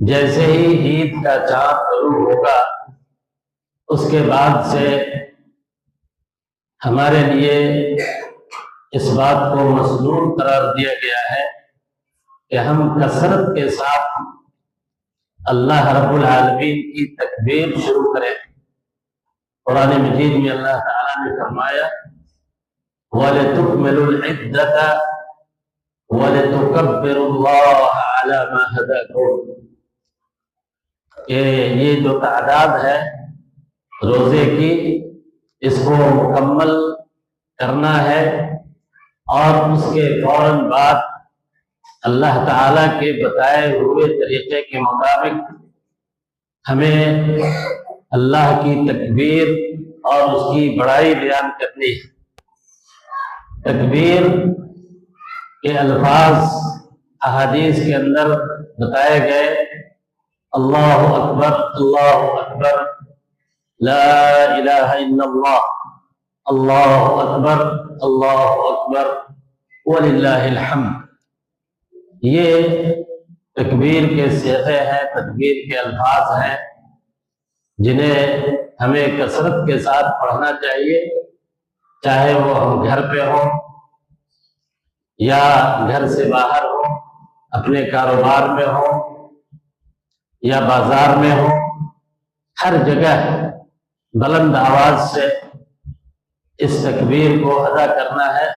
جیسے ہی عید کا چاند طلوع ہوگا اس کے بعد سے ہمارے لیے اس بات کو مسنون قرار دیا گیا ہے کہ ہم کثرت کے ساتھ اللہ رب العالمین کی تکبیر شروع کریں۔ قرآن مجید میں اللہ تعالیٰ نے فرمایا وَلِتُكْمِلُوا الْعِدَّةَ وَلِتُكَبِّرُوا اللَّهَ عَلَى مَا هَدَاكُمْ، کہ یہ جو تعداد ہے روزے کی اس کو مکمل کرنا ہے، اور اس کے فوراً بعد اللہ تعالیٰ کے بتائے ہوئے طریقے کے مطابق ہمیں اللہ کی تکبیر اور اس کی بڑائی بیان کرنی ہے۔ تکبیر کے الفاظ احادیث کے اندر بتائے گئے، اللہ اکبر لا الہ الا اللہ اکبر وللہ الحمد، یہ تکبیر کے صیغے ہیں، تکبیر کے الفاظ ہیں جنہیں ہمیں کثرت کے ساتھ پڑھنا چاہیے، چاہے وہ ہم گھر پہ ہوں یا گھر سے باہر ہوں، اپنے کاروبار میں ہوں یا بازار میں ہوں، ہر جگہ بلند آواز سے اس تکبیر کو ادا کرنا ہے۔